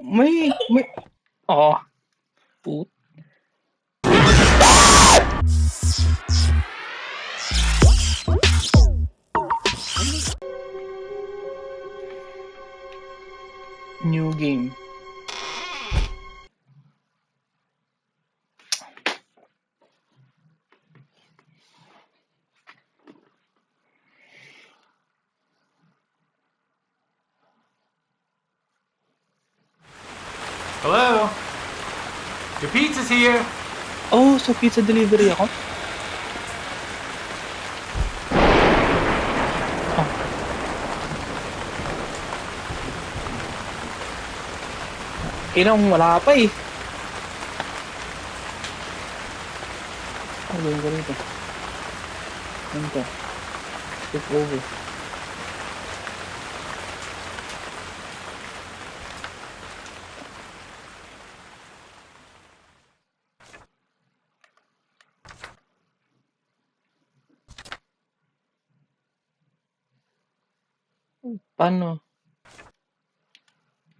May... Oh, put. New game. Hello? Your pizza's here. Oh, so pizza delivery ako? Oh. Inang wala pa eh. Ano gawin ko rito? Ano to? Skip over. Paano?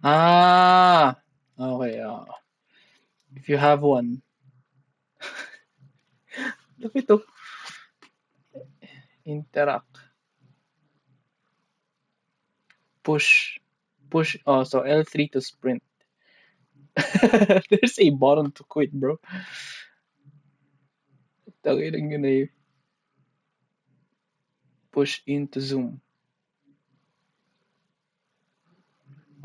Ah! Okay, if you have one. Lapit to. Interact. Push. Push. Oh, so L3 to sprint. There's a button to quit, bro. Tangin yun eh. Push into zoom.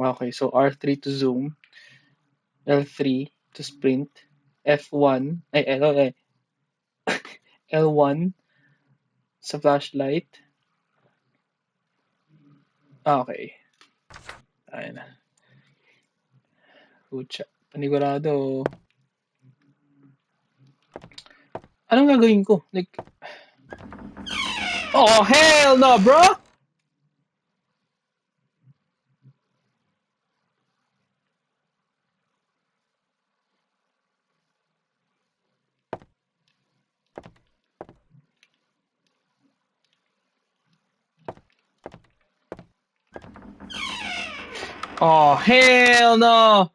Okay, so R3 to zoom. L3 to sprint. F1. Ay, L1 sa flashlight. Okay. Ayun na. Pucha. Panigurado. Anong gagawin ko? Like... Oh, hell no, bro! Oh, hell no!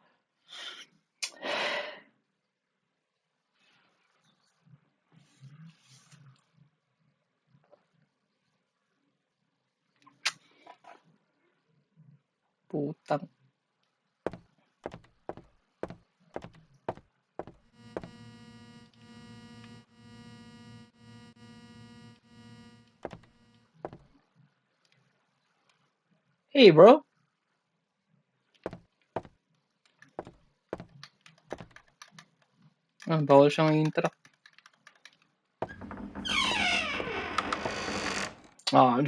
Putang. Hey, bro. Ah, bawal siyang interact. Ah,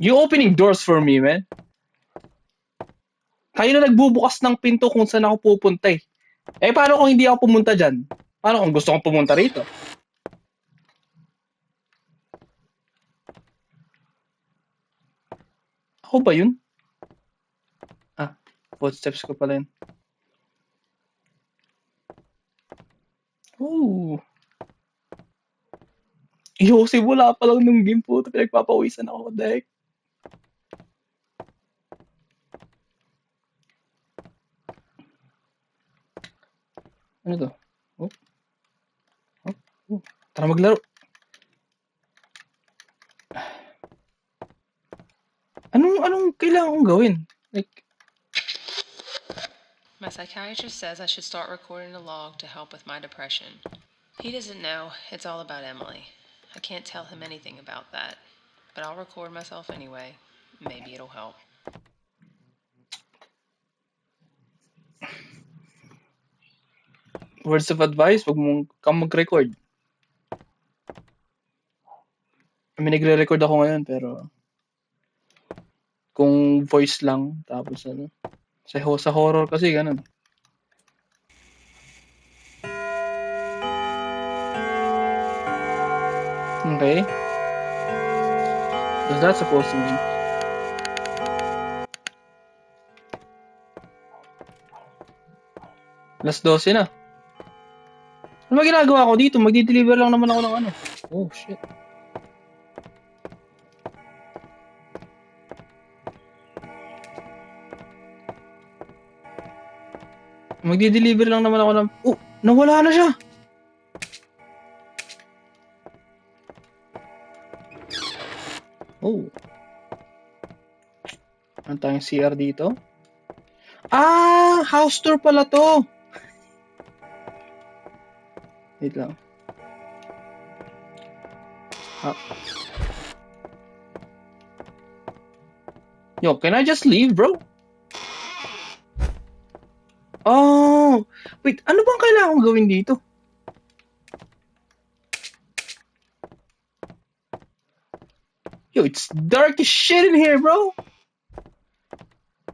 you opening doors for me, man. Kayo na nagbubukas ng pinto kung saan ako pupunta eh. Eh, paano kung hindi ako pumunta dyan? Paano kung gusto kong pumunta rito? Ako ba yun? Ah, footsteps ko pala yun. Ooh. Yo, simula pa lang nung game po. Pinagpapawisan ako, what the heck? Ano to? Oh. Oh. Oh. Tara maglaro. Anong kailangan kong gawin? Like, My psychiatrist says I should start recording a log to help with my depression. He doesn't know. It's all about Emily. I can't tell him anything about that. But I'll record myself anyway. Maybe it'll help. words of advice, wag mong kang mag-record. I mean, nagre-record ako ngayon, pero kung voice lang, tapos ano, sa horror kasi, ganun. Okay. What's that supposed to mean? Alas 12 na. Ano ba ginagawa ko dito? Magdi-deliver lang naman ako ng ano. Oh, shit. Magdi-deliver lang naman ako ng... Oh! Nawala na siya! Oh. Ano tayong CR dito? Ah! House tour pala to! Wait lang. Ah. Yo, can I just leave, bro? Oh! Wait, ano bang kailangan kong gawin dito? Yo, it's dark as shit in here, bro!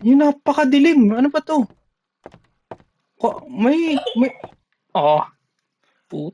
Yung napakadilim. Ano ba to? May... Oh. Put.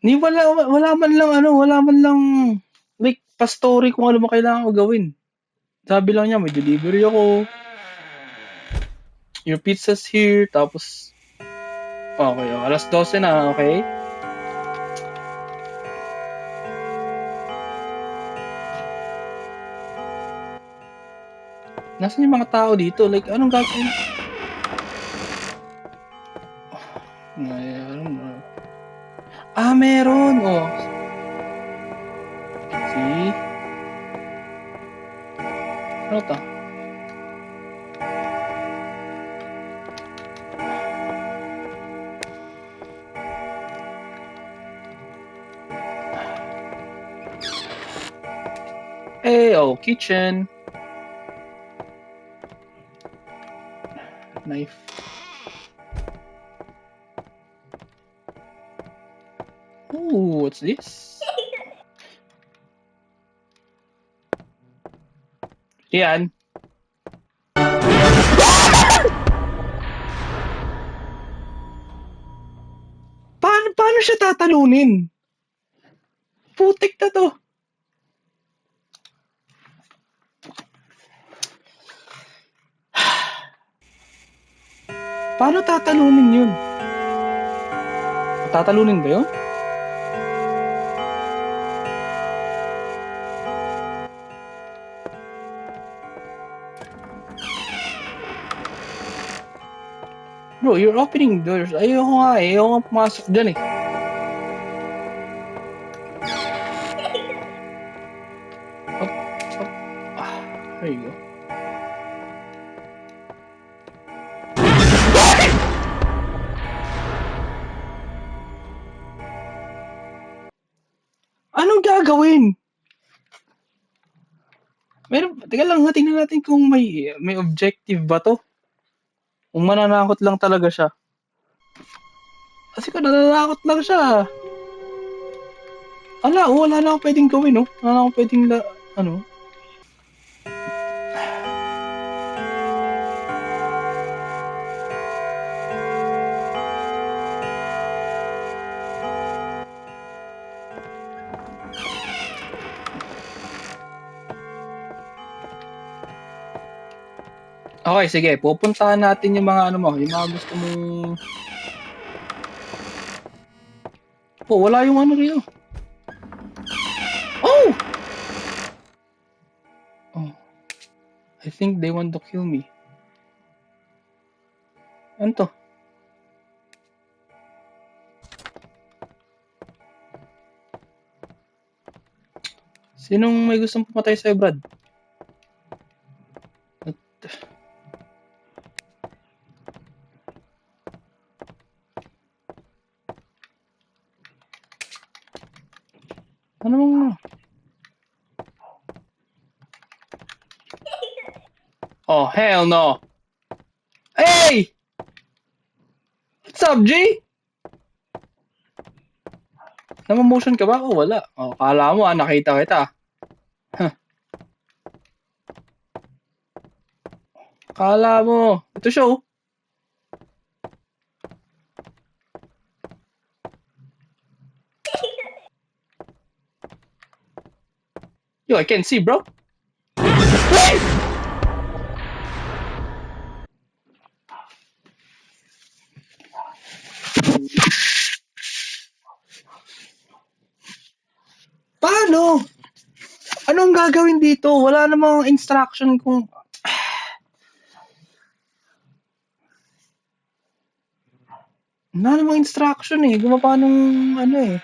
Wala man lang wala man lang like pa-story kung ano ba kailangan ko gawin. Sabi lang niya may delivery ako. Your pizza's here, tapos okay, alas 12 na, okay? Nasaan yung mga tao dito? Like, anong gagawin? Meron. Ah, meron! Oh. See? Ano to? Hey, oh, kitchen. Knife. Ooh, what's this? Yan. Paano siya tatalunin? Putik na to. Paano tatalunin yun? Tatalunin ba yun? Bro, you're opening doors. Ayoko nga eh. Ayoko nga pumasok dyan eh. Up. Ah, there you go. Anong gagawin? Teka lang, tingnan natin kung may objective ba to. Kung mananakot lang talaga siya. Kasi kung nananakot lang siya. Wala na akong pwedeng gawin, no? Wala na akong pwedeng ano? Okay, sige. Pupuntahan natin yung mga ano mo, yung mga gusto mong... Oh, wala yung ano rito. Oh! Oh. I think they want to kill me. Ano to? Sinong may gustong pumatay sa'yo, Brad? Ano mong... Oh, hell no! Hey! What's up, G? Namamotion ka ba? O wala. O, kala mo nakita kita. Huh. Kala mo. Ito siya oh. Yo, I can see, bro. Paano? Anong gagawin dito? Wala namang instruction kung... Wala namang instruction eh. Gumapa ng ano eh.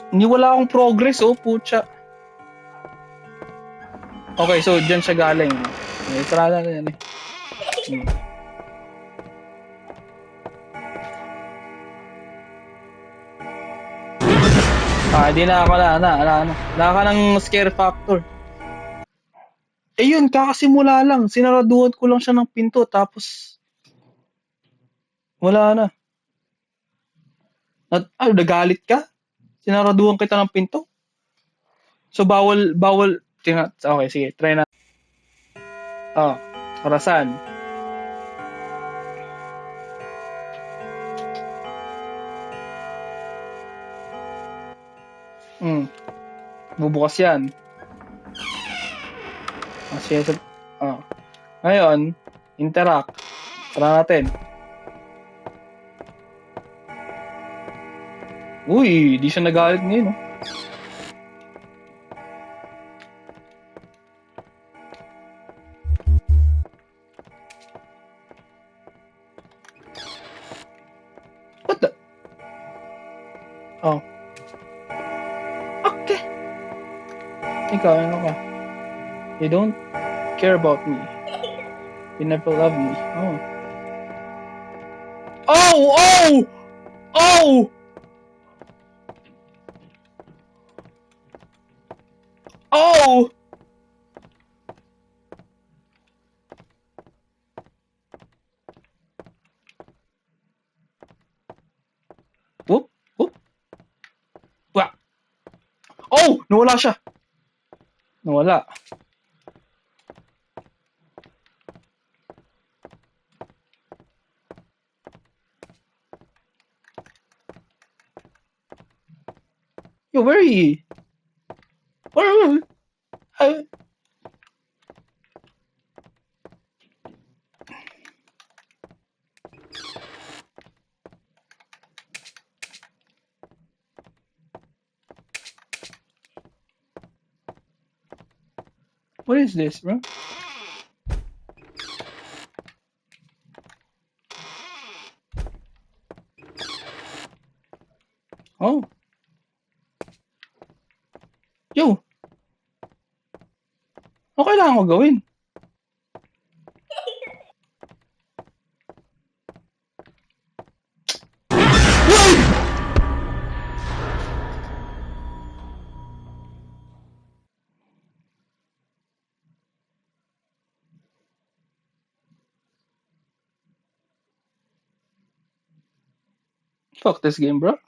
Hindi wala akong progress oh, putya. Okay, so dyan siya galing. May sarada na yan eh. Di na ako wala ka ng scare factor. Eh yun, kakasimula lang. Sinaraduhan ko lang siya ng pinto, tapos wala na. Nagalit ka? Sinaraduhan kita ng pinto? So bawal, okay, sige, try na. Orasan. Bubukas yan. Ngayon, interact. Tara natin. Uy, di siya nagalit ngayon, no? What the? Oh. Okay. Ikaw, ano ka? You don't care about me. You never love me. Oh. Oh! Oh! Oh! Whoop! Whoop! Wah! Oh! Nawala siya! Nawala. Yo, where are you? Where? What is this, bro? Oh. Yo. Ano kailangan ko gawin? Fuck this game, bro.